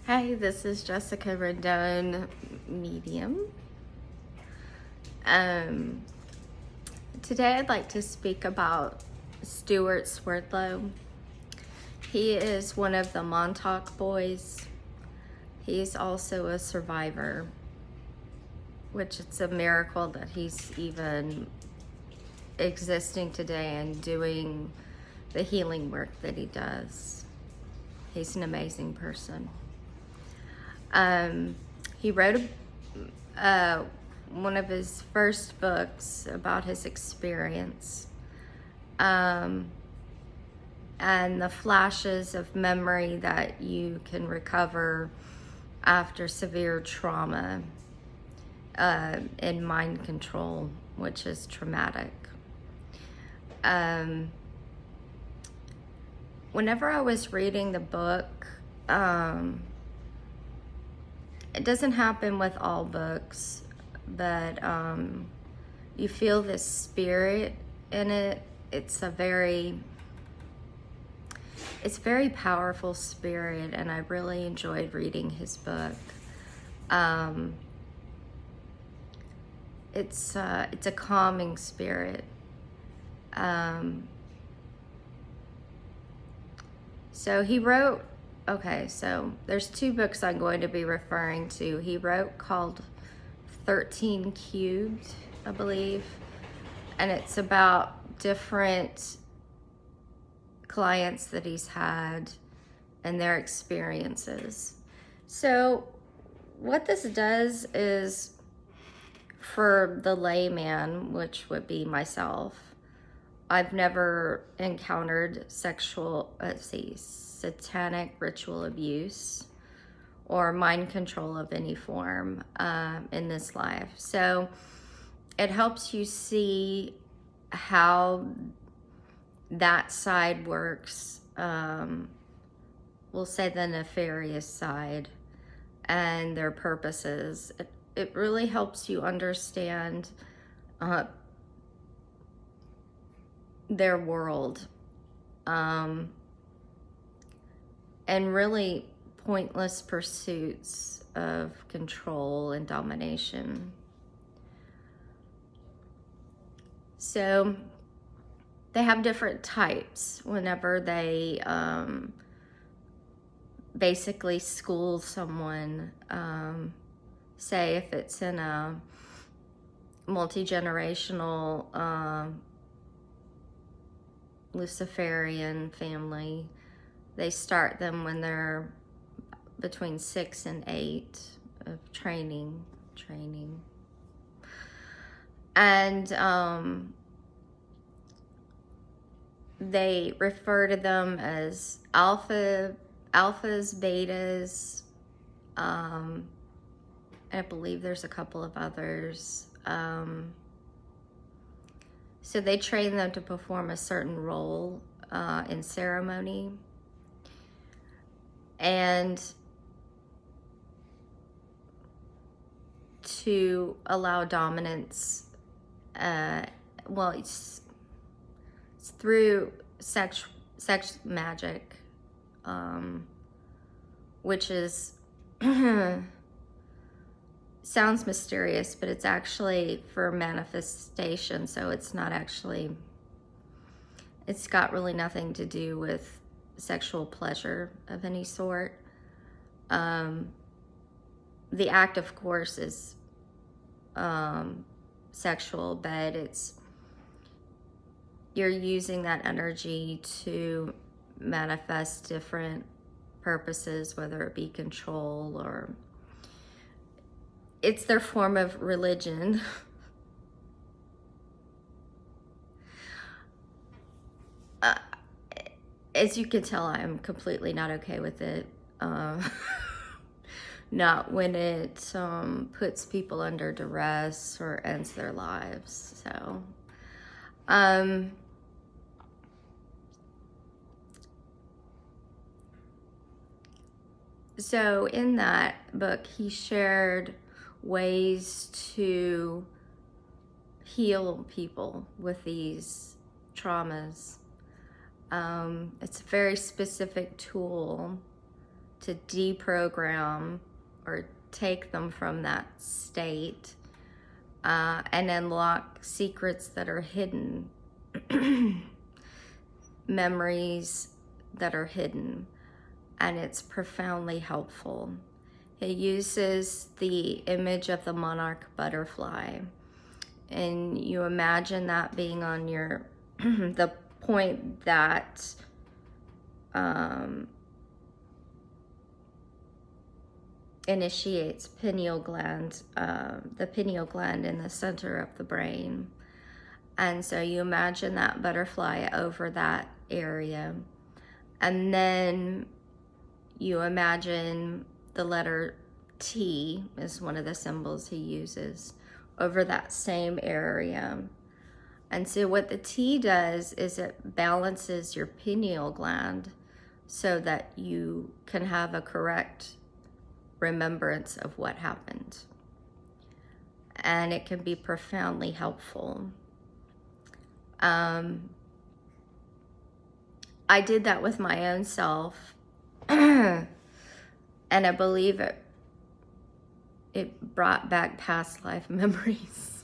Hi, this is Jessica Rendon, medium. Um, Today I'd like to speak about Stewart Swerdlow. He is one of the Montauk boys. He's also a survivor, which it's a miracle that he's even existing today and doing the healing work that he does. He's an amazing person. He wrote one of his first books about his experience, and the flashes of memory that you can recover after severe trauma, in mind control, which is traumatic. Whenever I was reading the book, it doesn't happen with all books, but you feel this spirit in it. It's very powerful spirit, and I really enjoyed reading his book. It's a calming spirit. So he wrote, so there's two books I'm going to be referring to. He wrote called 13 Cubed, I believe, and it's about different clients that he's had and their experiences. So what this does is, for the layman, which would be myself, I've never encountered satanic ritual abuse or mind control of any form in this life. So it helps you see how that side works. We'll say the nefarious side and their purposes. It really helps you understand their world, and really pointless pursuits of control and domination. So they have different types whenever they basically school someone. Say if it's in a multi-generational Luciferian family, they start them when they're between 6 and 8 of training. And they refer to them as alphas, betas, I believe there's a couple of others. So they train them to perform a certain role in ceremony, and to allow dominance. It's through sex magic, which is sounds mysterious, but it's actually for manifestation. So it's not actually, it's got really nothing to do with sexual pleasure of any sort. The act, of course, is sexual, but you're using that energy to manifest different purposes, whether it be control or it's their form of religion. As you can tell, I'm completely not okay with it. Not when it puts people under duress or ends their lives. So in that book, he shared ways to heal people with these traumas. It's a very specific tool to deprogram or take them from that state, and unlock secrets that are hidden, memories that are hidden, and it's profoundly helpful. It uses the image of the monarch butterfly, and you imagine that being on your the point that initiates pineal gland, the pineal gland in the center of the brain. And so you imagine that butterfly over that area, and then you imagine the letter T is one of the symbols he uses over that same area. And so what the T does is it balances your pineal gland so that you can have a correct remembrance of what happened. And it can be profoundly helpful. I did that with my own self, and I believe it brought back past life memories.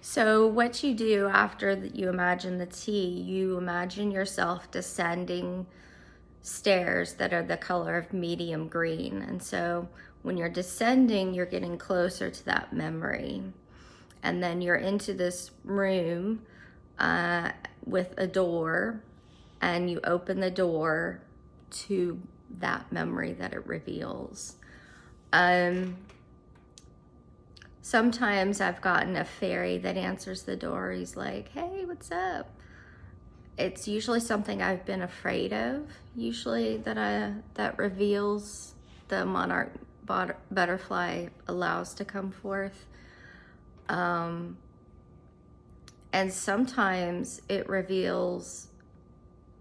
So what you do after you imagine the T, you imagine yourself descending stairs that are the color of medium green. And so when you're descending, you're getting closer to that memory. And then you're into this room with a door, and you open the door to that memory that it reveals. Sometimes I've gotten a fairy that answers the door. He's like, "Hey, what's up?" It's usually something I've been afraid of, usually that reveals the monarch butterfly allows to come forth. And sometimes it reveals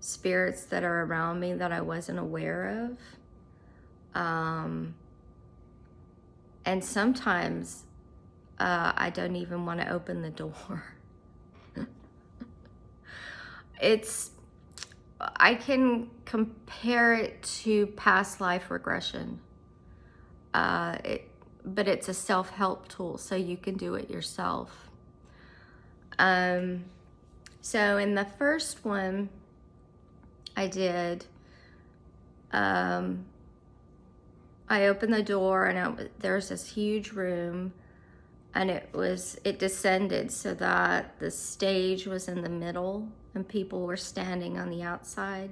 spirits that are around me that I wasn't aware of. And sometimes I don't even want to open the door. I can compare it to past life regression. But it's a self-help tool, so you can do it yourself. So in the first one I did, I opened the door, and there's this huge room, and it descended so that the stage was in the middle and people were standing on the outside,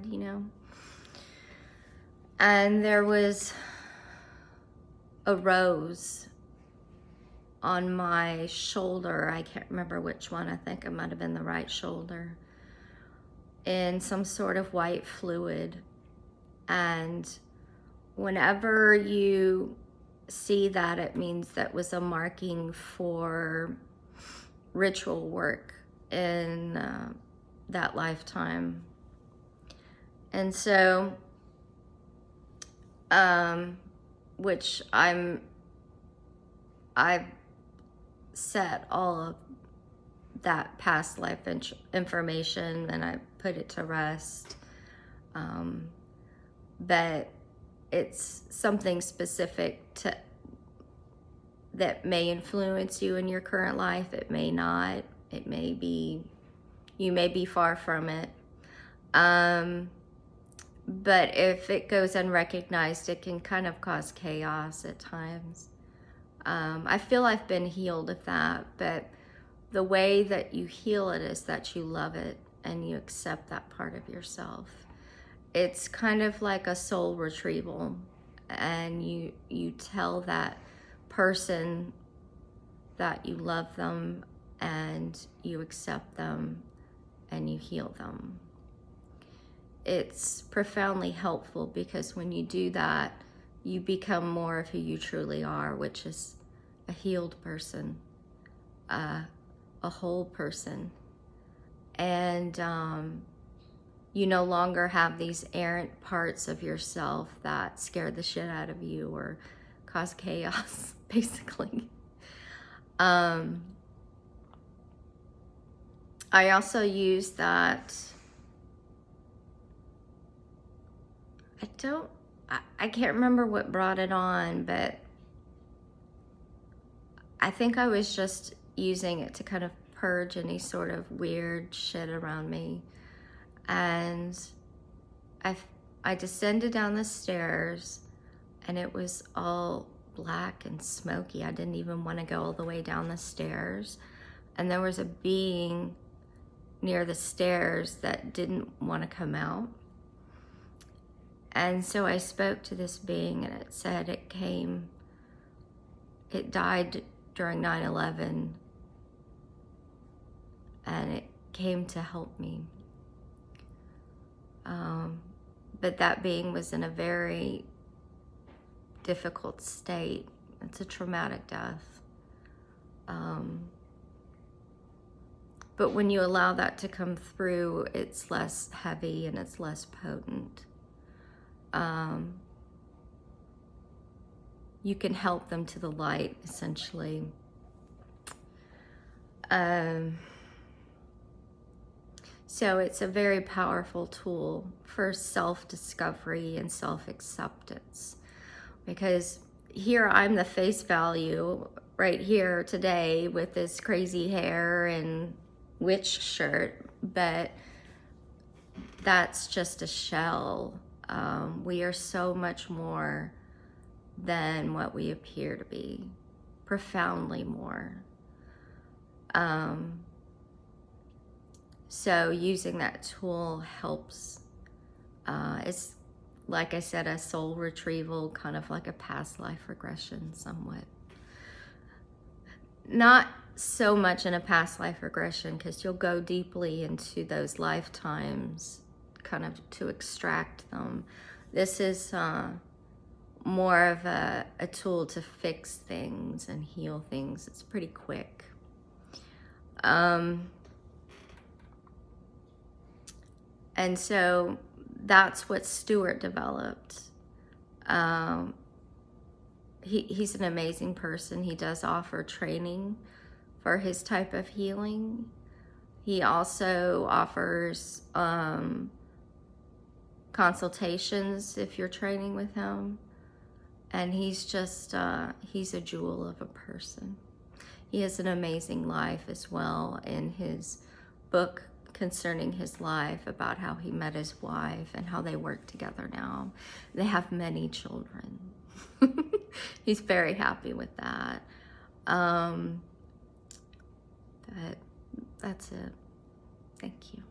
and there was a rose on my shoulder. I can't remember which one. I think it might have been the right shoulder, in some sort of white fluid. And whenever you see that, it means that was a marking for ritual work in that lifetime. And so which I've set all of that past life information, and I put it to rest. But it's something specific that may influence you in your current life. It may not. It may be, you may be far from it. But if it goes unrecognized, it can kind of cause chaos at times. I feel I've been healed of that, but the way that you heal it is that you love it and you accept that part of yourself. It's kind of like a soul retrieval, and you tell that person that you love them and you accept them and you heal them. It's profoundly helpful, because when you do that, you become more of who you truly are, which is a healed person, a whole person. And you no longer have these errant parts of yourself that scare the shit out of you or cause chaos, basically. I also use that I can't remember what brought it on, but I think I was just using it to kind of purge any sort of weird shit around me. And I descended down the stairs, and it was all black and smoky. I didn't even want to go all the way down the stairs. And there was a being near the stairs that didn't want to come out. And so I spoke to this being, and it said it died during 9/11, and it came to help me. But that being was in a very difficult state. It's a traumatic death. But when you allow that to come through, it's less heavy and it's less potent. You can help them to the light, essentially. So it's a very powerful tool for self-discovery and self-acceptance. Because here I'm the face value right here today with this crazy hair and witch shirt, but that's just a shell. We are so much more than what we appear to be, profoundly more. So using that tool helps. It's, like I said, a soul retrieval, kind of like a past life regression somewhat. Not so much in a past life regression, because you'll go deeply into those lifetimes kind of to extract them. This is more of a tool to fix things and heal things. It's pretty quick. And so that's what Stewart developed. He's an amazing person. He does offer training for his type of healing. He also offers consultations if you're training with him. And he's just, he's a jewel of a person. He has an amazing life as well in his book concerning his life, about how he met his wife and how they work together now. They have many children. He's very happy with that. But that's it. Thank you.